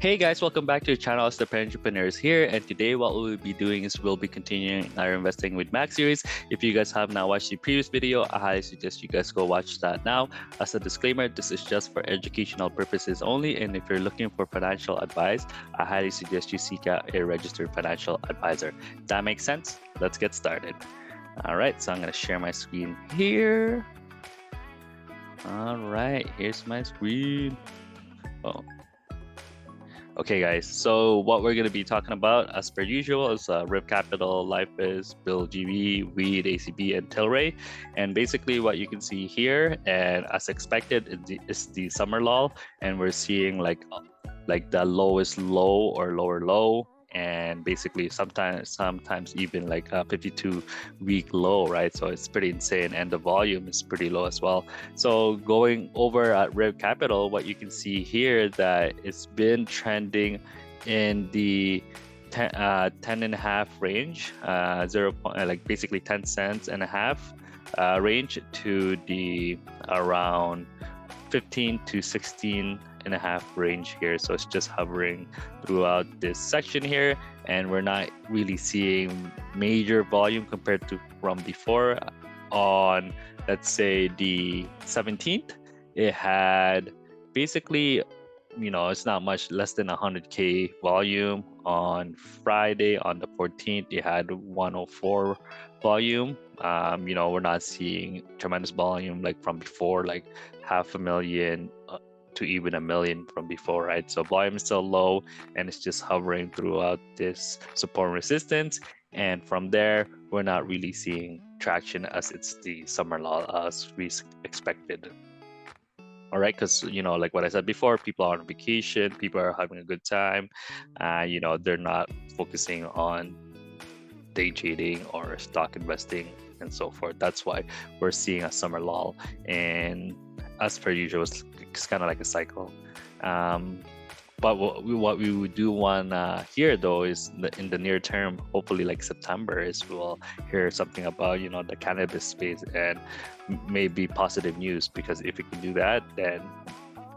Hey guys, welcome back to the channel. It's the Entrepreneurs here, and today what we'll be doing is we'll be continuing our Investing with Max series. If you guys have not watched the previous video, I highly suggest you guys go watch that now. As a disclaimer, this is just for educational purposes only, and if you're looking for financial advice, I highly suggest you seek out a registered financial advisor. That makes sense? Let's get started. All right, so I'm going to share my screen here. All right, here's my screen. Oh. Okay, guys, so what we're going to be talking about, as per usual, is RIP Capital, Lipace, Bill GB, Weed, ACB, and TLRY. And basically what you can see here, and as expected, is the summer lull, and we're seeing like the lowest low or lower low, and basically sometimes even like a 52-week low, right? So it's pretty insane, and the volume is pretty low as well. So going over at RIP Capital, what you can see here that it's been trending in the 10.5 range, like basically 10 cents and a half range to the around 15 to 16 and a half range here. So it's just hovering throughout this section here, and we're not really seeing major volume compared to from before. On, let's say, the 17th, it had basically, it's not much less than 100k volume. On Friday, on the 14th, it had 104 volume. We're not seeing tremendous volume like from before, like 500,000 to even 1 million from before, right? So volume is still low, and it's just hovering throughout this support and resistance. And from there, we're not really seeing traction as it's the summer lull as we expected. All right, because like what I said before, people are on vacation, people are having a good time. They're not focusing on day trading or stock investing and so forth. That's why we're seeing a summer lull, and as per usual, it's kind of like a cycle. But what we would do want here though is in the near term, hopefully like September, is we'll hear something about the cannabis space and maybe positive news, because if we can do that, then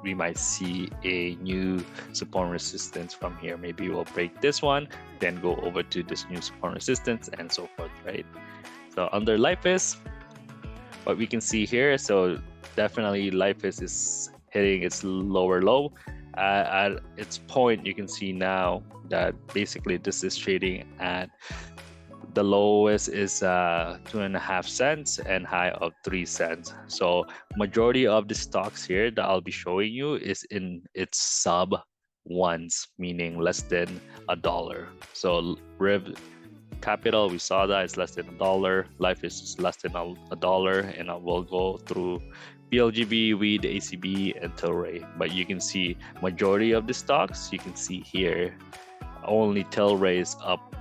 we might see a new support and resistance from here. Maybe we'll break this one, then go over to this new support and resistance and so forth, right? So under Lipace, what we can see here, so definitely Lipace is hitting its lower low. At its point, you can see now that basically this is trading at the lowest is 2.5 cents and high of 3 cents. So majority of the stocks here that I'll be showing you is in its sub ones, meaning less than $1. So RIP Capital, we saw that it's less than $1. Lipace is less than $1, and I will go through BLGB, Weed, ACB, and TLRY. But you can see majority of the stocks, you can see here, only TLRY is up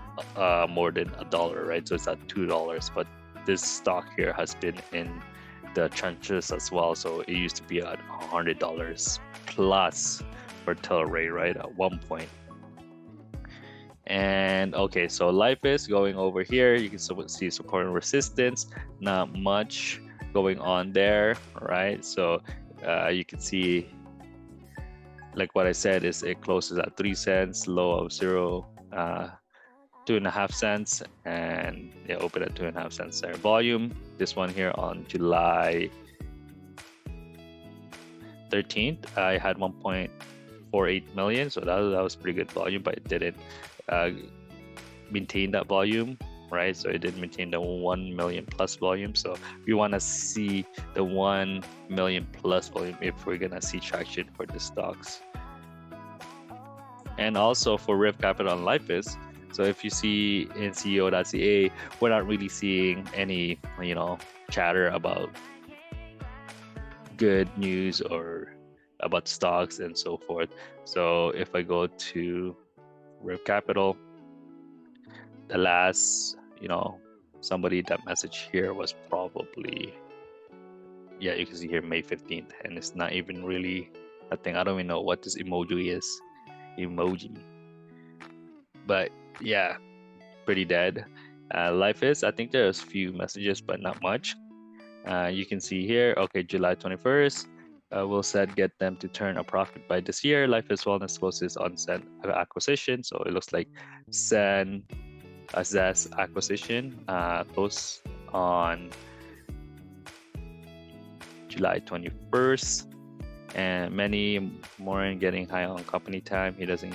more than $1, right? So it's at $2. But this stock here has been in the trenches as well. So it used to be at $100 plus for TLRY, right? At one point. And okay, so Lipace going over here, you can see support and resistance, not much going on there, right? So you can see, like what I said, is it closes at 3 cents, low of 2.5 cents, and they open at 2.5 cents there. Volume, this one here on July 13th, I had 1.48 million, so that was pretty good volume, but it didn't maintain that volume, right? So it didn't maintain the 1 million plus volume. So we want to see the 1 million plus volume if we're gonna see traction for the stocks. And also for RIP Capital and Lipace, so if you see in CEO.ca, we're not really seeing any chatter about good news or about stocks and so forth. So if I go to RIP Capital, the last somebody that message here was probably, yeah, you can see here May 15th, and it's not even really a thing. I don't even know what this emoji is. But yeah, pretty dead. Lipace, I think there's few messages but not much. You can see here, okay, July 21st, Will SED get them to turn a profit by this year? Lipace Wellness closes on SED acquisition. So it looks like SED Zest acquisition closed on July 21st, and many more in getting high on company time. He does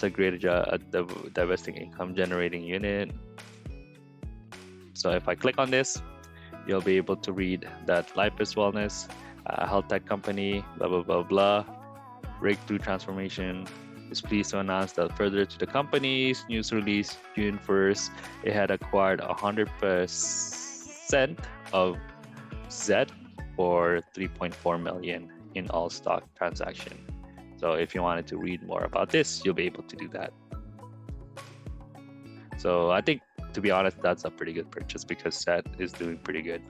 a great job at the divesting income generating unit. So if I click on this, you'll be able to read that Lipace Wellness, health tech company, blah blah blah blah, breakthrough transformation, is pleased to announce that further to the company's news release June 1st, it had acquired 100% of Zed for $3.4 million in all stock transaction. So if you wanted to read more about this, you'll be able to do that. So I think, to be honest, that's a pretty good purchase because Zed is doing pretty good.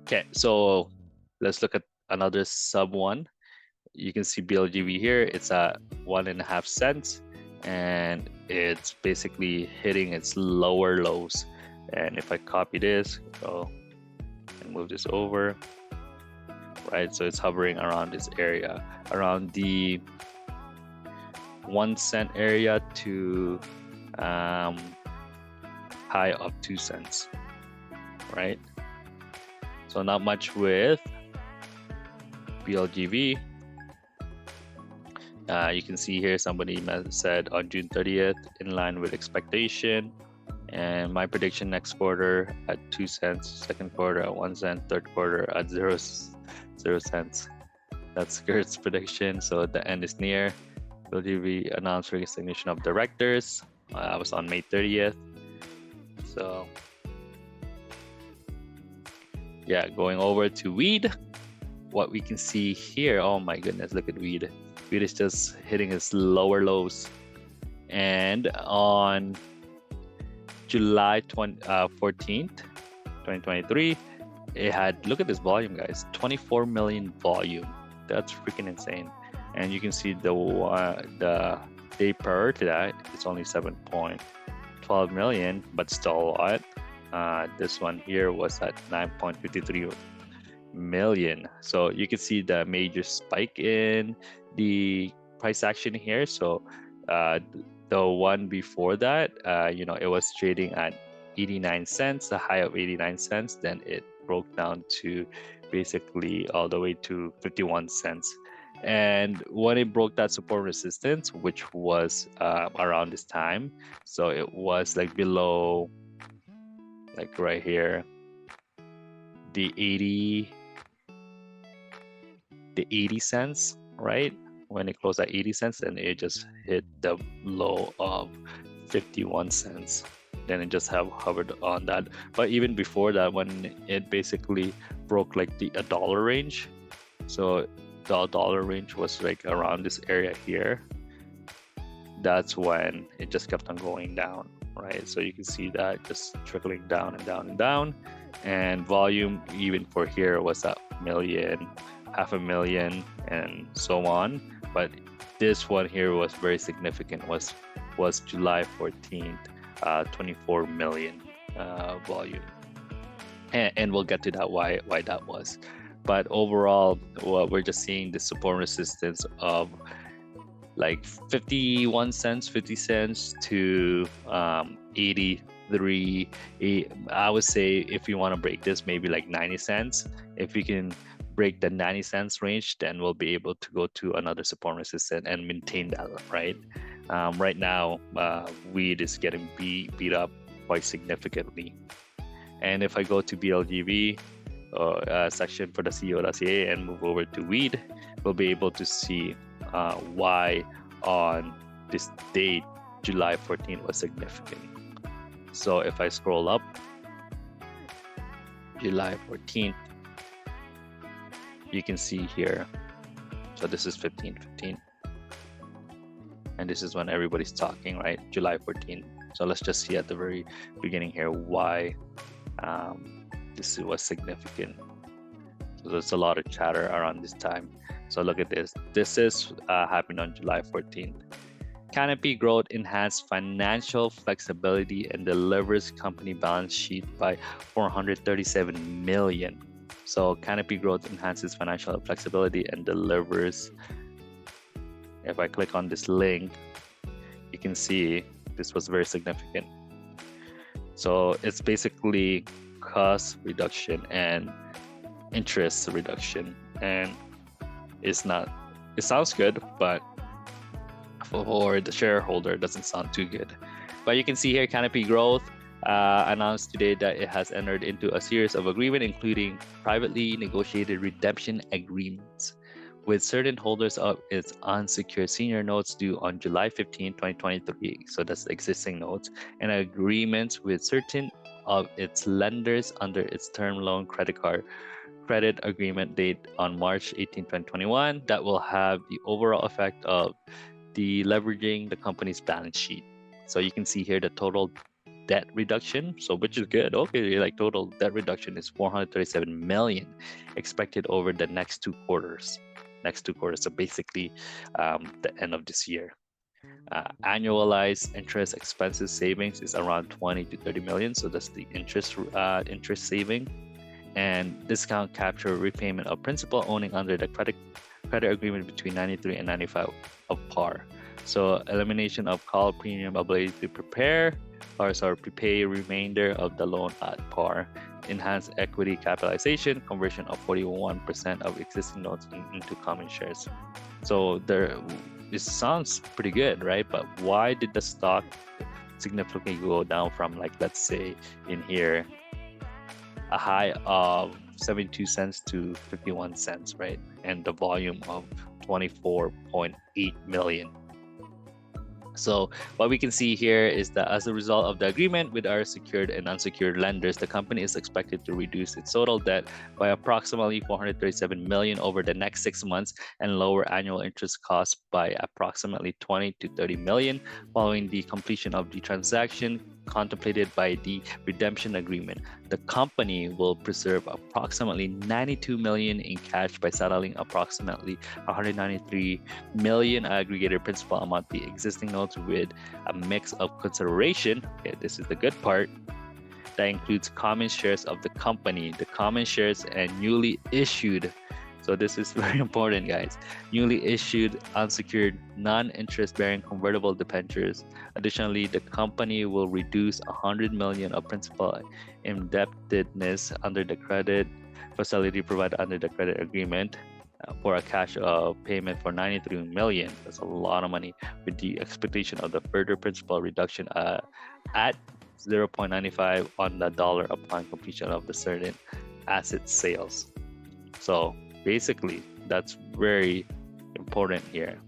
Okay, so let's look at another sub one. You can see BLGV here. It's at 1.5 cents, and it's basically hitting its lower lows. And if I copy this, go and move this over, right? So it's hovering around this area, around the 1 cent area to high of 2 cents, right? So not much with BLGV. You can see here somebody said on June 30th, in line with expectation. And my prediction next quarter at 2 cents, second quarter at 1 cent, third quarter at 0 cents. That's Gert's prediction. So the end is near. BLGV announced resignation of directors. I was on May 30th. So yeah, going over to weed. What we can see here, oh my goodness, look at weed. Weed is just hitting its lower lows. And on July 14th, 2023, it had, look at this volume, guys, 24 million volume. That's freaking insane. And you can see the day prior to that, it's only 7.12 million, but still a lot. This one here was at 9.53 million. So you can see the major spike in the price action here. So the one before that, it was trading at 89 cents, the high of 89 cents. Then it broke down to basically all the way to 51 cents. And when it broke that support resistance, which was around this time, so it was like below, like right here, the 80 cents, right? When it closed at 80 cents, and it just hit the low of 51 cents. Then it just hovered on that. But even before that, when it basically broke like the $1 range, so the $1 range was like around this area here, that's when it just kept on going down, right? So you can see that just trickling down and down and down. And volume even for here was at 1 million, 500,000, and so on. But this one here was very significant, was July 14th, 24 million volume. And we'll get to that, why that was. But overall, we're just seeing the support resistance of like 51 cents, 50 cents to 83. I would say if you want to break this, maybe like 90 cents. If you can break the 90 cents range, then we'll be able to go to another support resistance and maintain that, right? Right now, weed is getting beat up quite significantly. And if I go to BLGV, section for the CEO.ca and move over to weed, we'll be able to see why on this date, July 14th, was significant. So if I scroll up, July 14th, you can see here. So this is 15. And this is when everybody's talking, right? July 14th. So let's just see at the very beginning here why this was significant. So there's a lot of chatter around this time. So look at this. This is happened on July 14th. Canopy Growth enhanced financial flexibility and delivers company balance sheet by 437 million. So Canopy Growth enhances financial flexibility and delivers. If I click on this link, you can see this was very significant. So it's basically cost reduction and interest reduction, and it sounds good, but for the shareholder it doesn't sound too good. But you can see here Canopy Growth announced today that it has entered into a series of agreements, including privately negotiated redemption agreements with certain holders of its unsecured senior notes due on July 15, 2023. So that's the existing notes, and agreements with certain of its lenders under its term loan credit agreement date on March 18, 2021 that will have the overall effect of deleveraging the company's balance sheet. So you can see here the total debt reduction, so which is good. Okay, like total debt reduction is 437 million expected over the next two quarters. So basically the end of this year. Annualized interest expenses savings is around 20 to 30 million. So that's the interest saving. And discount capture repayment of principal owning under the credit agreement between 93 and 95 of par. So elimination of call premium ability to prepay remainder of the loan at par. Enhanced equity capitalization, conversion of 41% of existing notes into common shares. So this sounds pretty good, right? But why did the stock significantly go down from, like, let's say in here, a high of 72 cents to 51 cents, right? And the volume of 24.8 million. So what we can see here is that as a result of the agreement with our secured and unsecured lenders, the company is expected to reduce its total debt by approximately 437 million over the next 6 months and lower annual interest costs by approximately 20 to 30 million following the completion of the transaction contemplated by the redemption agreement. The company will preserve approximately 92 million in cash by settling approximately 193 million aggregated principal amount the existing notes with a mix of consideration. Okay, this is the good part. That includes common shares of the company, the common shares and newly issued. So this is very important, guys. Newly issued unsecured non-interest bearing convertible debentures. Additionally, the company will reduce 100 million of principal indebtedness under the credit facility provided under the credit agreement for a cash payment for 93 million. That's a lot of money, with the expectation of the further principal reduction at 0.95 on the dollar upon completion of the certain asset sales. So basically, that's very important here.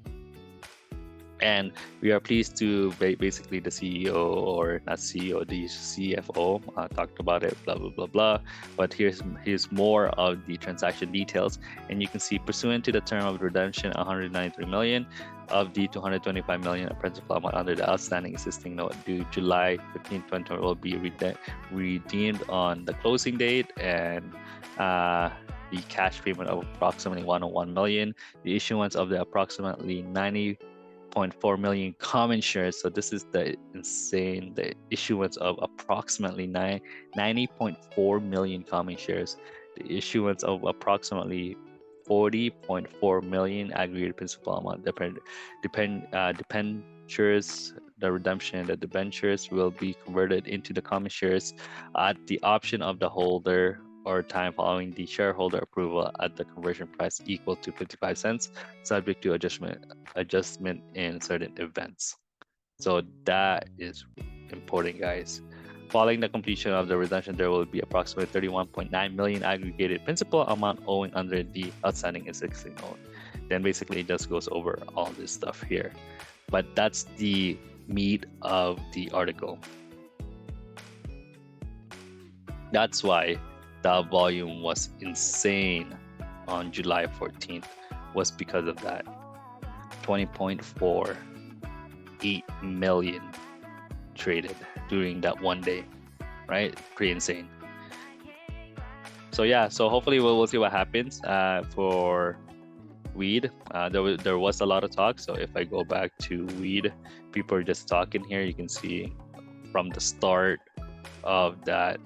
And we are pleased to basically the CEO, or not CEO, the CFO talked about it, blah, blah, blah, blah. But here's more of the transaction details. And you can see, pursuant to the term of redemption, 193 million of the 225 million of principal amount under the outstanding existing note due July 15, 2020 will be redeemed on the closing date, and the cash payment of approximately 101 million, the issuance of the approximately 90.4 million common shares. So this is the issuance of approximately 90.4 million common shares, the issuance of approximately 40.4 million aggregated principal amount debentures. The redemption, the debentures will be converted into the common shares at the option of the holder or time following the shareholder approval at the conversion price equal to 55 cents, subject to adjustment in certain events. So that is important, guys. Following the completion of the redemption, there will be approximately 31.9 million aggregated principal amount owing under the outstanding existing note. Then basically it just goes over all this stuff here. But that's the meat of the article. That's why the volume was insane on July 14th, was because of that. 20.48 million traded during that one day, right? Pretty insane. So yeah, so hopefully we'll see what happens. weed, there was a lot of talk. So if I go back to weed, people are just talking here. You can see from the start of that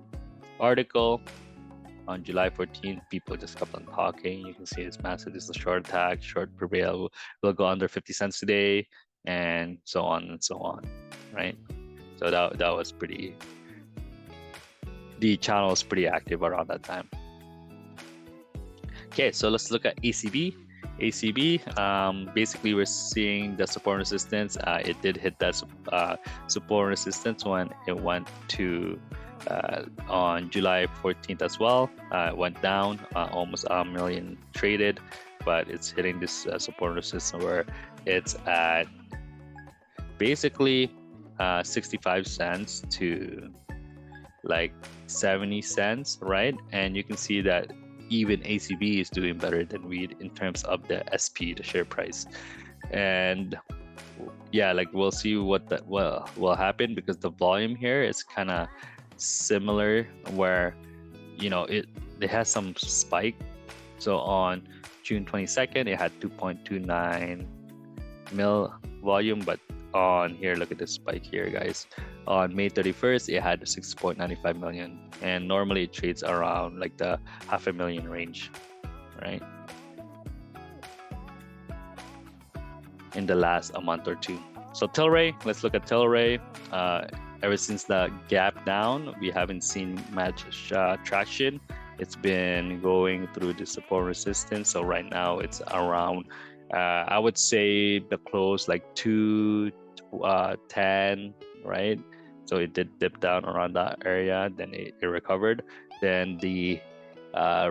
article on July 14th, people just kept on talking. You can see it's massive. This is a short attack, short prevail. Will go under 50 cents today, and so on and so on, right? So that was pretty. The channel was pretty active around that time. Okay, so let's look at ACB. ACB, basically we're seeing the support and resistance. It did hit that support and resistance when it went to on July 14th as well. It went down almost a million traded, but it's hitting this support and resistance where it's at basically 65 cents to like 70 cents, right? And you can see that even ACB is doing better than weed in terms of the SP, the share price. And yeah, like we'll see what that will happen, because the volume here is kind of similar, where it has some spike. So on June 22nd it had 2.29 mil volume, but on here, look at this spike here, guys. On May 31st it had 6.95 million, and normally it trades around like the 500,000 range, right, in the last a month or two. So TLRY, let's look at TLRY. Ever since the gap down, we haven't seen much traction. It's been going through the support resistance. So right now it's around I would say the close like 210, right? So it did dip down around that area, then it recovered. Then the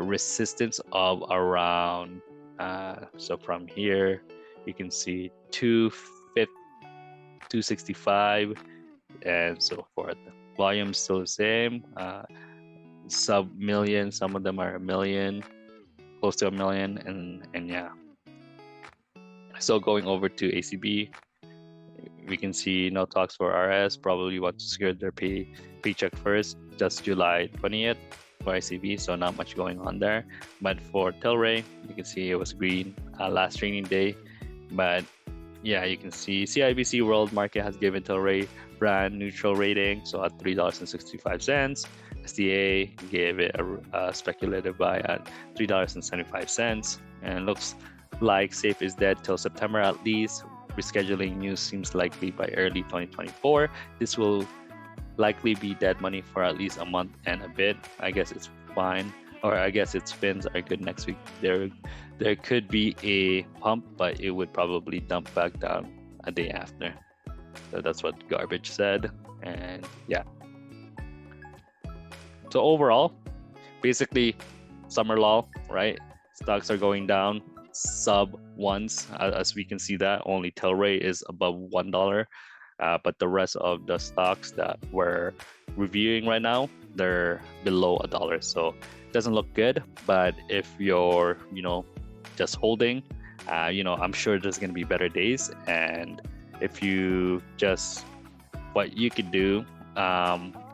resistance of around so from here you can see 265 and so forth. Volume still the same, sub million, some of them are a million, close to a million, and yeah. So going over to ACB, we can see no talks for RS, probably want to secure their paycheck first, just July 20th for ACB, so not much going on there. But for TLRY, you can see it was green last trading day. But yeah, you can see CIBC World Market has given TLRY brand neutral rating, so at $3.65. SDA gave it a speculative buy at $3.75, and looks like safe is dead till September at least. Rescheduling news seems likely by early 2024. This will likely be dead money for at least a month and a bit. I guess it's fine, or I guess its fins are good next week. There could be a pump, but it would probably dump back down a day after. So that's what Garbage said, and yeah. So overall, basically summer lull, right? Stocks are going down sub ones, as we can see that only TLRY is above $1, but the rest of the stocks that we're reviewing right now, they're below $1. So it doesn't look good, but if you're just holding, I'm sure there's going to be better days. And if you just, what you could do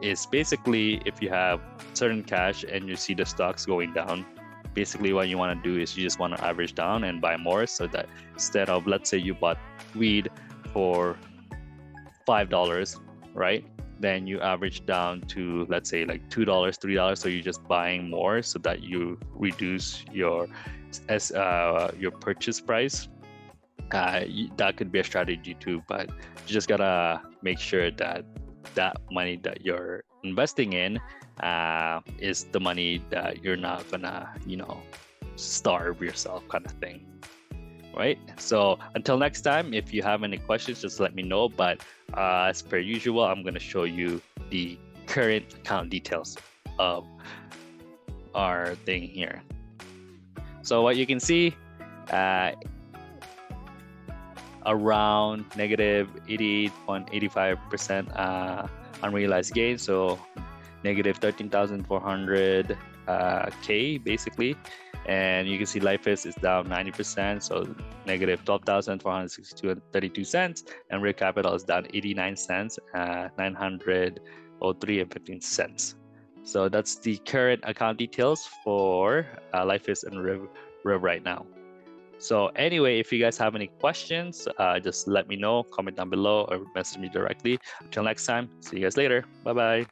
is basically, if you have certain cash and you see the stocks going down, basically what you want to do is you just want to average down and buy more, so that instead of, let's say you bought weed for $5, right, then you average down to, let's say, like $2, $3, so you're just buying more so that you reduce your purchase price. That could be a strategy too, but you just gotta make sure that that money that you're investing in is the money that you're not gonna starve yourself, kind of thing, right? So until next time, if you have any questions, just let me know. But as per usual, I'm gonna show you the current account details of our thing here. So what you can see, around negative 88.85% unrealized gain, so negative 13,400 K basically. And you can see Lipace is down 90%, so negative 12,462 and 32 cents, and Real Capital is down 89 cents, 903 and 15 cents. So that's the current account details for Lipace and Rev right now. So anyway, if you guys have any questions, just let me know, comment down below, or message me directly. Until next time, see you guys later. Bye bye.